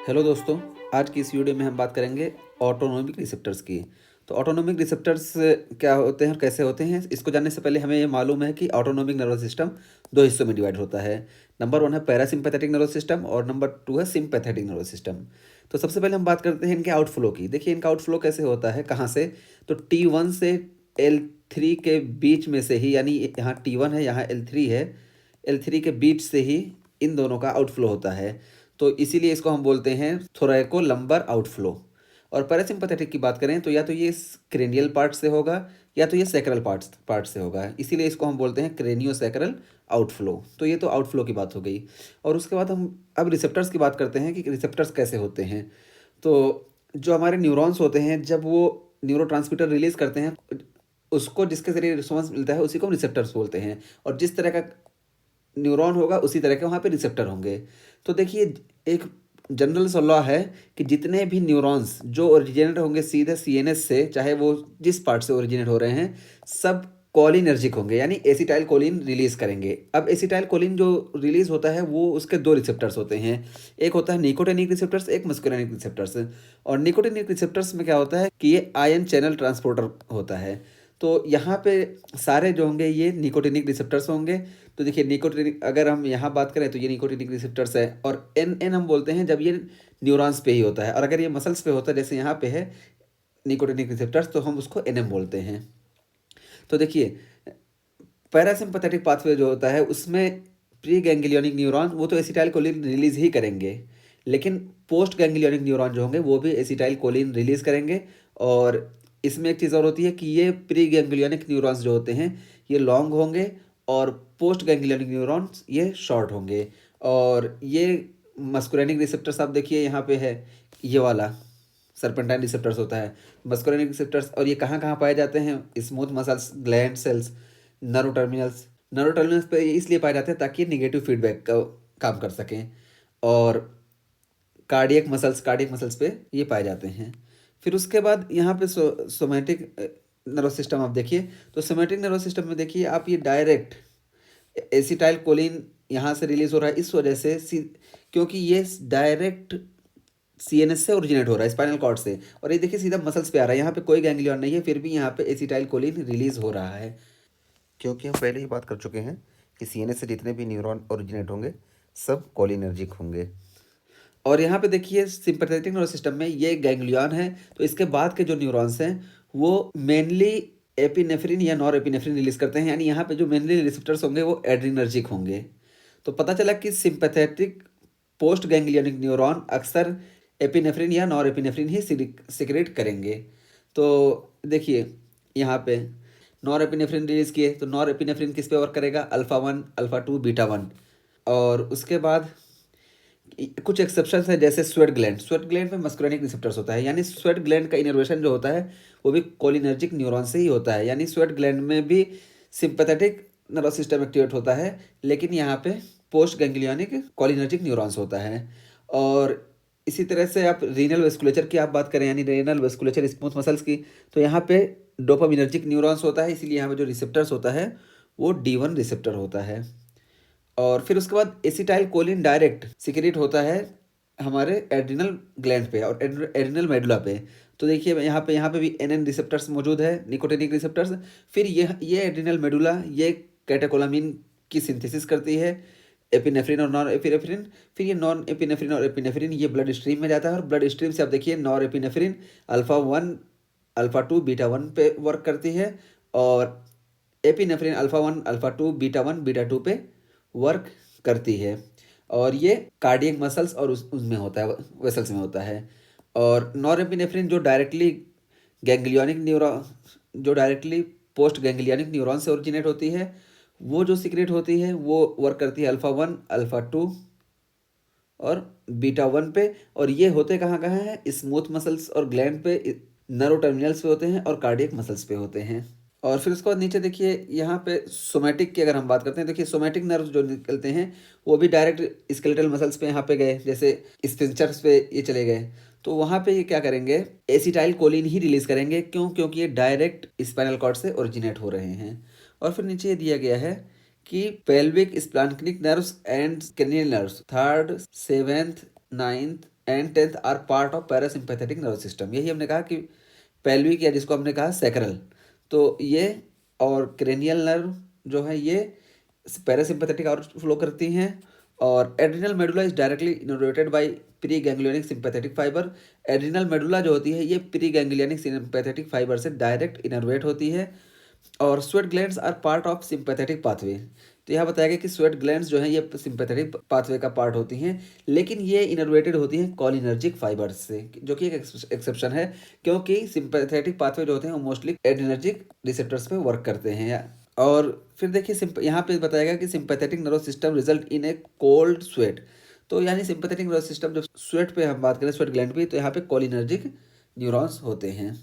Hello दोस्तों, आज की इस वीडियो में हम बात करेंगे ऑटोनोमिक रिसेप्टर्स की। तो ऑटोनोमिक रिसेप्टर्स क्या होते हैं और कैसे होते हैं, इसको जानने से पहले हमें ये मालूम है कि ऑटोनोमिक नर्वस सिस्टम दो हिस्सों में डिवाइड होता है। नंबर वन है पैरासिम्पैथेटिक नर्वस सिस्टम और नंबर टू है सिम्पैथेटिक नर्वस सिस्टम। तो सबसे पहले हम बात करते हैं इनके आउटफ्लो की। देखिए इनका आउटफ्लो कैसे होता है, कहाँ से, तो T1 से L3 के बीच में से ही, यानी यहाँ T1 है, यहाँ L3 है, L3 के बीच से ही इन दोनों का आउटफ्लो होता है। तो इसीलिए इसको हम बोलते हैं थोरैको लंबर आउटफ्लो। और पैरासिम्पैथेटिक की बात करें तो या तो ये क्रेनियल पार्ट से होगा या तो ये सैक्रल पार्ट से होगा, इसीलिए इसको हम बोलते हैं क्रेनियो सैक्रल आउटफ्लो। तो ये तो आउटफ्लो की बात हो गई। और उसके बाद हम अब रिसेप्टर्स की बात करते हैं कि रिसेप्टर्स कैसे होते हैं। तो जो हमारे न्यूरॉन्स होते हैं, जब वो न्यूरो रिलीज करते हैं, उसको जिसके जरिए रिस्पॉन्स मिलता है उसी को हम रिसेप्टर्स बोलते हैं। और जिस तरह का न्यूरॉन होगा उसी तरह के वहाँ पे रिसेप्टर होंगे। तो देखिए एक जनरल सा लॉ है कि जितने भी न्यूरॉन्स जो ओरिजिनेट होंगे सीधे सीएनएस से, चाहे वो जिस पार्ट से ओरिजिनेट हो रहे हैं, सब कोलिनर्जिक होंगे, यानी एसिटाइल कोलिन रिलीज करेंगे। अब एसिटाइल कोलिन जो रिलीज होता है वो उसके दो रिसेप्टर्स होते हैं, एक होता है निकोटिनिक रिसेप्टर्स, एक मस्कुलिनिक रिसेप्टर्स। और निकोटिनिक रिसेप्टर्स में क्या होता है कि ये आयन चैनल ट्रांसपोर्टर होता है। तो यहाँ पे सारे जो होंगे ये निकोटिनिक रिसेप्टर्स होंगे। तो देखिए निकोटिनिक, अगर हम यहाँ बात करें तो ये निकोटिनिक रिसेप्टर्स है, और एन एन हम बोलते हैं जब ये न्यूरॉन्स पे ही होता है। और अगर ये मसल्स पे होता है, जैसे यहाँ पे है निकोटिनिक रिसेप्टर्स, तो हम उसको एनएम बोलते हैं। तो देखिए पैरासिम्पैथेटिक पाथवे जो होता है उसमें प्री गैंग्लियोनिक न्यूरॉन वो तो एसिटाइल कोलिन रिलीज ही करेंगे, लेकिन पोस्ट गैंग्लियोनिक न्यूरॉन जो होंगे वो भी एसिटाइल कोलिन रिलीज करेंगे। और इसमें एक चीज़ और होती है कि ये प्री गैंग्लियोनिक न्यूरॉन्स जो होते हैं ये लॉन्ग होंगे, और पोस्ट गैंग्लियोनिक न्यूरॉन्स ये शॉर्ट होंगे। और ये मस्कुलिनिक रिसेप्टर्स आप देखिए यहाँ पे है, ये वाला सर्पेंटाइन रिसेप्टर्स होता है मस्कुलिनिक रिसेप्टर्स। और ये कहाँ कहाँ पाए जाते हैं, smooth muscles, gland sales, nerve terminals पे इसलिए पाए जाते हैं ताकि ये निगेटिव फीडबैक का काम कर सकें। और कार्डियक मसल्स पे ये पाए जाते हैं। फिर उसके बाद यहाँ पे सोमैटिक नर्वस सिस्टम आप देखिए। तो सोमैटिक नर्वस सिस्टम में देखिए आप, ये डायरेक्ट एसिटाइल कोलिन यहाँ से रिलीज हो रहा है, इस वजह से क्योंकि ये डायरेक्ट सीएनएस से ओरिजिनेट हो रहा है, स्पाइनल कॉर्ड से। और ये देखिए सीधा मसल्स पे आ रहा है, यहाँ पे कोई गैंग्लियन नहीं है, फिर भी यहाँ पे एसिटाइल कोलिन रिलीज हो रहा है, क्योंकि हम पहले ही बात कर चुके हैं कि सीएनएस से जितने भी न्यूरॉन ओरिजिनेट होंगे सब कोलिनर्जिक होंगे। और यहाँ पे देखिए सिंपैथेटिक नर्वस सिस्टम में ये गैंग्लियन है, तो इसके बाद के जो न्यूरॉन्स हैं वो मेनली एपिनेफ्रिन या नॉर एपिनेफ्रिन रिलीज करते हैं, यानी यहाँ पे जो मेनली रिसेप्टर्स होंगे वो एड्रीनर्जिक होंगे। तो पता चला कि सिंपैथेटिक पोस्ट गैंग्लियनिक न्यूरॉन अक्सर एपिनेफ्रिन या नॉर एपिनेफ्रिन ही सिक्रेट करेंगे। तो देखिए यहाँ पे नॉर एपिनेफ्रिन रिलीज किए, तो नॉर एपिनेफ्रिन किस पे वर्क करेगा, अल्फा 1, अल्फा 2, बीटा 1। और उसके बाद कुछ एक्सेप्शंस है, जैसे स्वेट ग्लैंड में मस्कुलिनिक रिसेप्टर्स होता है, यानी स्वेट ग्लैंड का इनर्वेशन जो होता है वो भी कोलिनर्जिक न्यूरॉन से ही होता है, यानी स्वेट ग्लैंड में भी सिंपैथेटिक नर्वस सिस्टम एक्टिवेट होता है, लेकिन यहाँ पे पोस्ट गैंग्लियोनिक कोलिनर्जिक न्यूरॉन्स होता है। और इसी तरह से आप रीनल वेस्कुलेचर की आप बात करें, यानी रीनल वेस्कुलेचर स्मूथ मसल्स की, तो यहाँ पे डोपामिनर्जिक न्यूरॉन्स होता है, इसीलिए यहाँ पे जो रिसेप्टर्स होता है वो D1 रिसेप्टर होता है। और फिर उसके बाद एसिटाइल कोलिन डायरेक्ट सिक्रेट होता है हमारे एड्रिनल ग्लैंड पे और एड्रिनल मेडुला पे। तो देखिए यहाँ पे भी एनएन रिसेप्टर्स मौजूद है, निकोटिनिक रिसेप्टर्स। फिर ये एड्रिनल मेडुला ये कैटेकोलामिन की सिंथेसिस करती है, एपिनेफ्रिन और नॉन एपिनेफ्रिन। फिर ये नॉन एपिनेफ्रिन और एपिनेफ्रिन ये ब्लड स्ट्रीम में जाता है, और ब्लड स्ट्रीम से आप देखिए nor epinephrine alpha 1, alpha 2, beta 1 पे वर्क करती है, और epinephrine alpha 1, alpha 2, beta 1, beta 2 पे वर्क करती है। और ये कार्डियक मसल्स और उसमें होता है, वेसल्स में होता है। और नॉरएपिनेफ्रिन जो डायरेक्टली पोस्ट गैंग्लियनिक न्यूरॉन से ओरिजिनेट होती है, वो जो सीक्रेट होती है वो वर्क करती है अल्फा 1, अल्फा 2 और बीटा 1 पे। और ये होते कहाँ कहाँ हैं, स्मूथ मसल्स और ग्लैंड पे, नर्व टर्मिनल्स पे होते हैं, और कार्डियक मसल्स पे होते हैं। और फिर उसके बाद नीचे देखिए यहाँ पे सोमैटिक की अगर हम बात करते हैं, देखिए सोमैटिक नर्व जो निकलते हैं वो भी डायरेक्ट स्केलेटल मसल्स पे यहाँ पे गए, जैसे स्पिंचर्स पे ये चले गए। तो वहाँ पे ये क्या करेंगे, एसिटाइल कोलिन ही रिलीज करेंगे, क्योंकि ये डायरेक्ट स्पाइनल कॉर्ड से ओरिजिनेट हो रहे हैं। और फिर नीचे ये दिया गया है कि pelvic splanchnic nerves and cranial nerves 3rd, 7th, 9th and tenth are part of parasympathetic nervous system. यही हमने कहा कि पेल्विक या जिसको हमने कहा सैक्रल, तो ये और क्रेनियल नर्व जो है ये पैरासिम्पैथेटिक आउट फ्लो करती हैं। और adrenal medulla is directly innervated by pre ganglionic sympathetic fibre. Adrenal medulla जो होती है ये प्री गैंग्लियोनिक सिंपैथेटिक फाइबर से डायरेक्ट इनर्वेट होती है। और sweat glands are part of sympathetic pathway. तो यहाँ बताया गया कि स्वेट ग्लैंड्स जो हैं ये सिंपैथेटिक पाथवे का पार्ट होती हैं, लेकिन ये इनर्वेटेड होती हैं कॉलिनर्जिक फाइबर्स से, जो कि एक एक्सेप्शन है, क्योंकि सिंपैथेटिक पाथवे जो होते हैं वो मोस्टली एड्रिनर्जिक रिसेप्टर्स पे वर्क करते हैं। और फिर देखिए यहाँ पे बताया गया कि sympathetic nervous system result in A cold sweat. तो यानी सिंपैथेटिक नर्वस सिस्टम जब स्वेट पे हम बात करें, स्वेट ग्लैंड पे, तो यहाँ पे कोलिनर्जिक न्यूरॉन्स होते हैं।